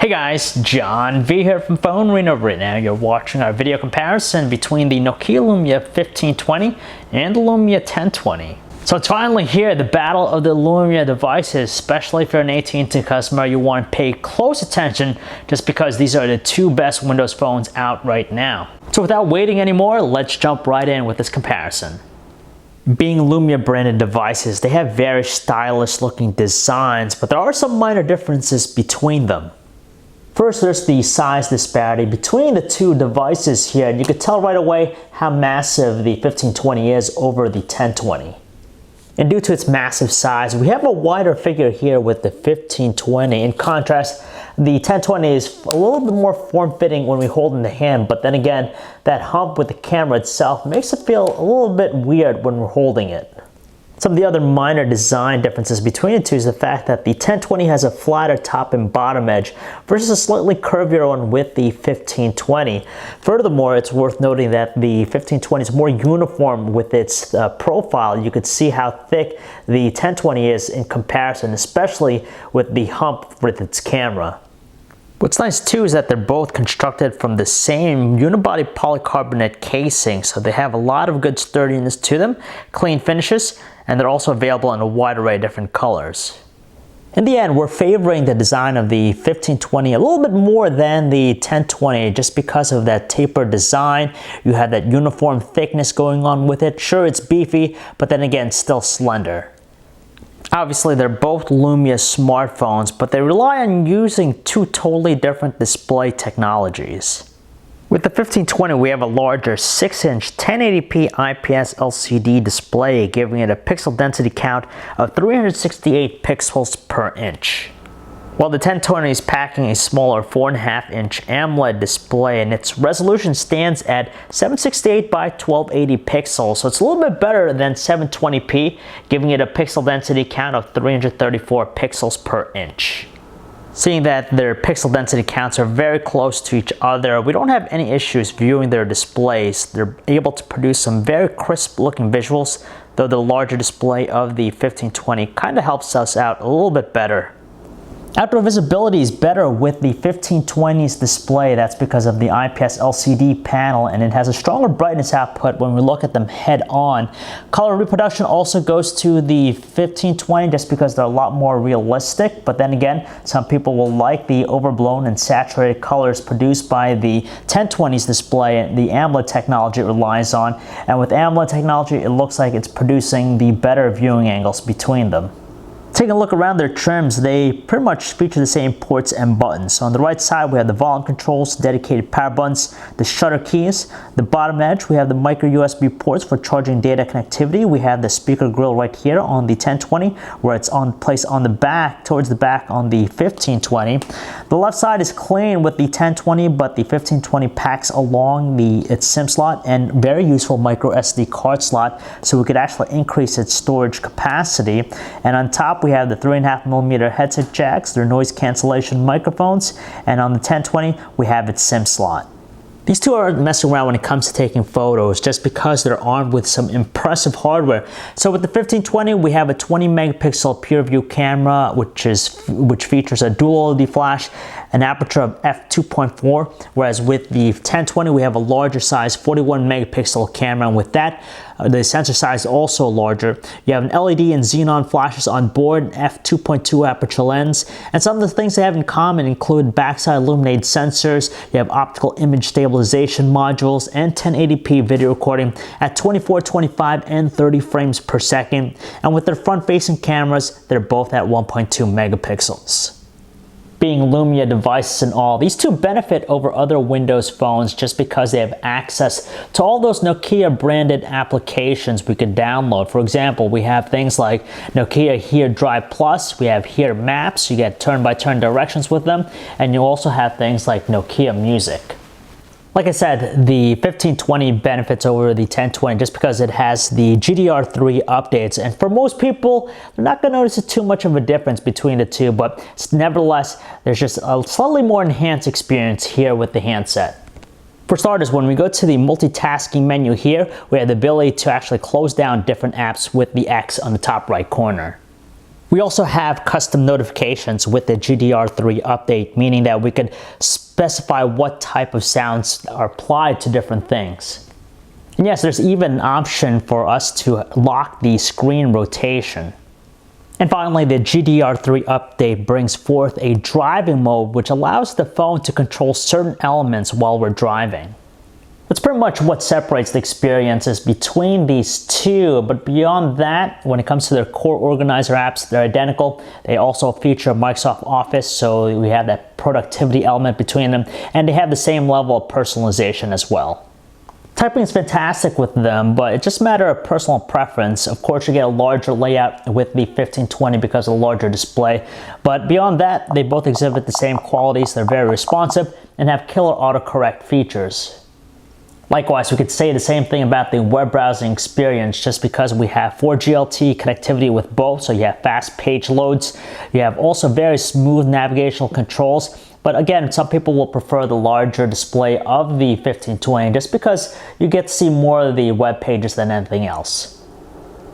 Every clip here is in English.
Hey guys, John V here from PhoneArena. Right now you're watching our video comparison between the Nokia Lumia 1520 and the Lumia 1020. So it's finally here, the battle of the Lumia devices, especially if you're an AT&T customer. You want to pay close attention just because these are the two best Windows phones out right now. So without waiting anymore, let's jump right in with this comparison. Being Lumia branded devices, they have very stylish looking designs, but there are some minor differences between them. First, there's the size disparity between the two devices here, and you can tell right away how massive the 1520 is over the 1020. And due to its massive size, we have a wider figure here with the 1520. In contrast, the 1020 is a little bit more form-fitting when we hold in the hand, but then again, that hump with the camera itself makes it feel a little bit weird when we're holding it. Some of the other minor design differences between the two is the fact that the 1020 has a flatter top and bottom edge versus a slightly curvier one with the 1520. Furthermore, it's worth noting that the 1520 is more uniform with its profile. You could see how thick the 1020 is in comparison, especially with the hump with its camera. What's nice too is that they're both constructed from the same unibody polycarbonate casing, so they have a lot of good sturdiness to them, clean finishes, and they're also available in a wide array of different colors. In the end, we're favoring the design of the 1520 a little bit more than the 1020 just because of that tapered design. You have that uniform thickness going on with it. Sure, it's beefy, but then again, still slender. Obviously, they're both Lumia smartphones, but they rely on using two totally different display technologies. With the 1520, we have a larger 6-inch 1080p IPS LCD display, giving it a pixel density count of 368 pixels per inch. While the 1020 is packing a smaller 4.5-inch AMOLED display, and its resolution stands at 768 by 1280 pixels, so it's a little bit better than 720p, giving it a pixel density count of 334 pixels per inch. Seeing that their pixel density counts are very close to each other, we don't have any issues viewing their displays. They're able to produce some very crisp looking visuals, though the larger display of the 1520 kind of helps us out a little bit better. Outdoor visibility is better with the 1520's display. That's because of the IPS LCD panel, and it has a stronger brightness output when we look at them head on. Color reproduction also goes to the 1520 just because they're a lot more realistic, but then again, some people will like the overblown and saturated colors produced by the 1020's display and the AMOLED technology it relies on. And with AMOLED technology, it looks like it's producing the better viewing angles between them. Taking a look around their trims, they pretty much feature the same ports and buttons. So on the right side, we have the volume controls, dedicated power buttons, the shutter keys. The bottom edge, we have the micro USB ports for charging data connectivity. We have the speaker grill right here on the 1020, where it's placed on the back, towards the back on the 1520. The left side is clean with the 1020, but the 1520 packs along its SIM slot and very useful micro SD card slot, so we could actually increase its storage capacity. And on top, we have the 3.5mm headset jacks, their noise cancellation microphones, and on the 1020 we have its SIM slot. These two are messing around when it comes to taking photos just because they're armed with some impressive hardware. So with the 1520, we have a 20 megapixel pure view camera, which features a dual LED flash, an aperture of f2.4, whereas with the 1020 we have a larger size 41 megapixel camera, and with that the sensor size is also larger. You have an LED and xenon flashes on board, an f2.2 aperture lens, and some of the things they have in common include backside illuminated sensors. You have optical image stabilization modules and 1080p video recording at 24, 25, and 30 frames per second. And with their front-facing cameras, they're both at 1.2 megapixels. Being Lumia devices and all, these two benefit over other Windows phones just because they have access to all those Nokia branded applications we could download. For example, we have things like Nokia Here Drive Plus, we have Here Maps, you get turn-by-turn directions with them, and you also have things like Nokia Music. Like I said, the 1520 benefits over the 1020 just because it has the GDR3 updates, and for most people, they're not going to notice too much of a difference between the two, but nevertheless, there's just a slightly more enhanced experience here with the handset. For starters, when we go to the multitasking menu here, we have the ability to actually close down different apps with the X on the top right corner. We also have custom notifications with the GDR3 update, meaning that we could specify what type of sounds are applied to different things. And yes, there's even an option for us to lock the screen rotation. And finally, the GDR3 update brings forth a driving mode which allows the phone to control certain elements while we're driving. That's pretty much what separates the experiences between these two, but beyond that, when it comes to their core organizer apps, they're identical. They also feature Microsoft Office, so we have that productivity element between them, and they have the same level of personalization as well. Typing is fantastic with them, but it's just a matter of personal preference. Of course, you get a larger layout with the 1520 because of the larger display, but beyond that, they both exhibit the same qualities. They're very responsive and have killer autocorrect features. Likewise, we could say the same thing about the web browsing experience just because we have 4G LTE connectivity with both, so you have fast page loads. You have also very smooth navigational controls. But again, some people will prefer the larger display of the 1520 just because you get to see more of the web pages than anything else.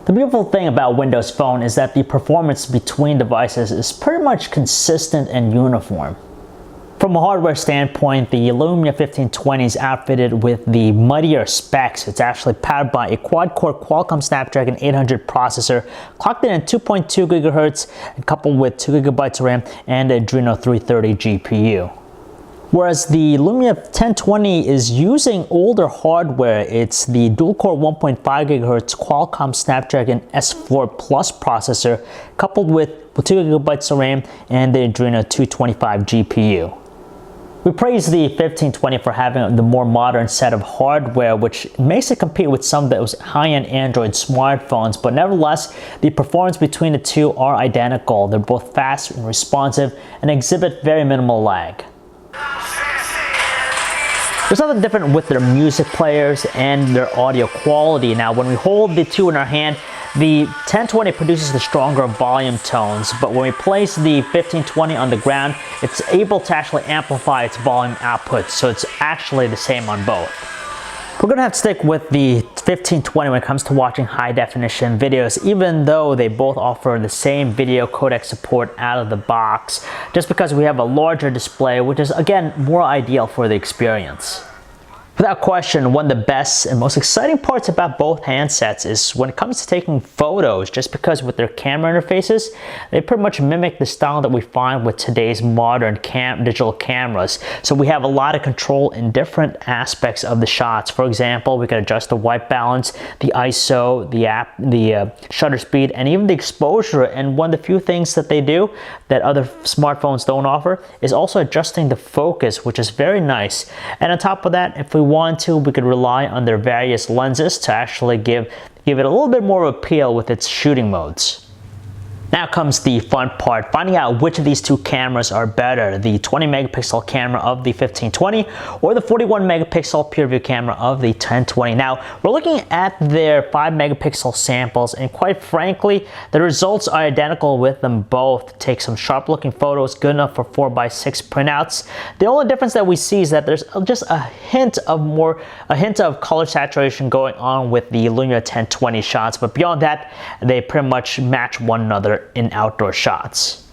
The beautiful thing about Windows Phone is that the performance between devices is pretty much consistent and uniform. From a hardware standpoint, the Lumia 1520 is outfitted with the muddier specs. It's actually powered by a quad-core Qualcomm Snapdragon 800 processor, clocked in at 2.2 GHz, and coupled with 2 GB of RAM and an Adreno 330 GPU. Whereas the Lumia 1020 is using older hardware, it's the dual-core 1.5 GHz Qualcomm Snapdragon S4 Plus processor, coupled with 2 GB of RAM and the Adreno 225 GPU. We praise the 1520 for having the more modern set of hardware, which makes it compete with some of those high-end Android smartphones, but nevertheless, the performance between the two are identical. They're both fast and responsive and exhibit very minimal lag. There's nothing different with their music players and their audio quality. Now, when we hold the two in our hand, the 1020 produces the stronger volume tones, but when we place the 1520 on the ground, it's able to actually amplify its volume output, so it's actually the same on both. We're going to have to stick with the 1520 when it comes to watching high-definition videos, even though they both offer the same video codec support out of the box, just because we have a larger display, which is, again, more ideal for the experience. Without question, one of the best and most exciting parts about both handsets is when it comes to taking photos, just because with their camera interfaces, they pretty much mimic the style that we find with today's modern digital cameras. So we have a lot of control in different aspects of the shots. For example, we can adjust the white balance, the ISO, the shutter speed, and even the exposure. And one of the few things that they do that other smartphones don't offer is also adjusting the focus, which is very nice. And on top of that, if we want to, we could rely on their various lenses to actually give it a little bit more appeal with its shooting modes. Now comes the fun part, finding out which of these two cameras are better, the 20 megapixel camera of the 1520 or the 41 megapixel pure view camera of the 1020. Now, we're looking at their 5 megapixel samples, and quite frankly, the results are identical with them both. Take some sharp looking photos, good enough for 4x6 printouts. The only difference that we see is that there's just a hint of color saturation going on with the Lumia 1020 shots, but beyond that, they pretty much match one another in outdoor shots.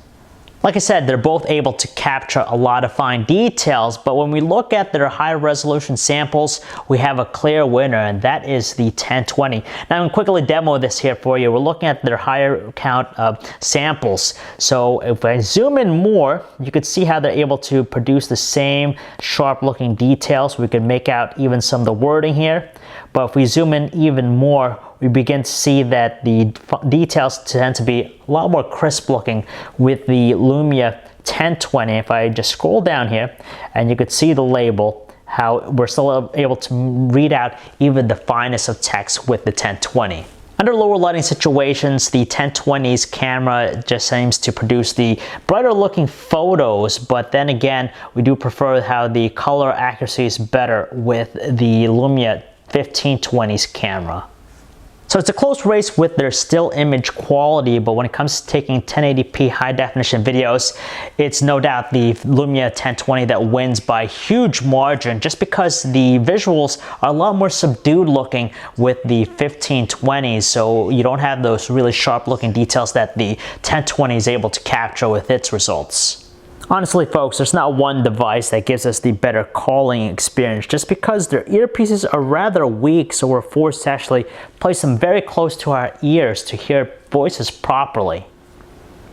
Like I said, they're both able to capture a lot of fine details, but when we look at their high resolution samples, we have a clear winner, and that is the 1020. Now I'm going to quickly demo this here for you. We're looking at their higher count of samples. So if I zoom in more, you could see how they're able to produce the same sharp looking details. We can make out even some of the wording here. But if we zoom in even more, we begin to see that the details tend to be a lot more crisp looking with the Lumia 1020. If I just scroll down here, and you could see the label, how we're still able to read out even the finest of text with the 1020. Under lower lighting situations, the 1020's camera just seems to produce the brighter looking photos, but then again, we do prefer how the color accuracy is better with the Lumia 1520's camera. So it's a close race with their still image quality, but when it comes to taking 1080p high definition videos, it's no doubt the Lumia 1020 that wins by a huge margin, just because the visuals are a lot more subdued looking with the 1520, so you don't have those really sharp looking details that the 1020 is able to capture with its results. Honestly, folks, there's not one device that gives us the better calling experience, just because their earpieces are rather weak, so we're forced to actually place them very close to our ears to hear voices properly.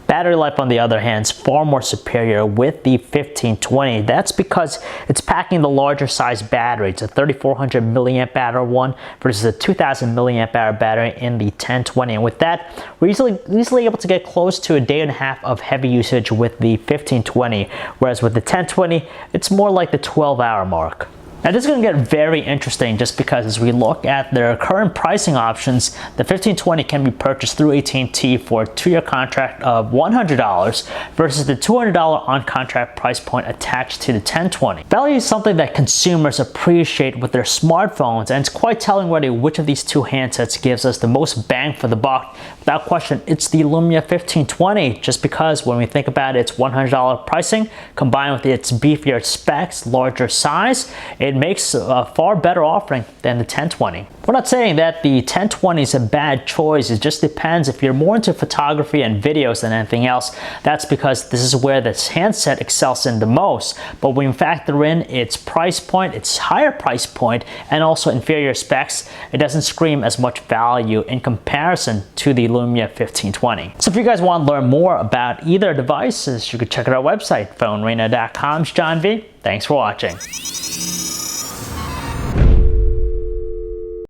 Battery life, on the other hand, is far more superior with the 1520. That's because it's packing the larger size battery. It's a 3400 milliamp hour one versus a 2000 milliamp hour battery in the 1020. And with that, we're easily able to get close to a day and a half of heavy usage with the 1520, whereas with the 1020, it's more like the 12-hour mark. Now this is going to get very interesting, just because as we look at their current pricing options, the 1520 can be purchased through AT&T for a 2-year contract of $100 versus the $200 on-contract price point attached to the 1020. Value is something that consumers appreciate with their smartphones, and it's quite telling already which of these two handsets gives us the most bang for the buck. Without question, it's the Lumia 1520, just because when we think about its $100 pricing combined with its beefier specs, larger size, it makes a far better offering than the 1020. We're not saying that the 1020 is a bad choice. It just depends if you're more into photography and videos than anything else. That's because this is where this handset excels in the most. But when you factor in its price point, its higher price point, and also inferior specs, it doesn't scream as much value in comparison to the Lumia 1520. So if you guys want to learn more about either devices, you could check out our website, PhoneArena.com. John V. Thanks for watching.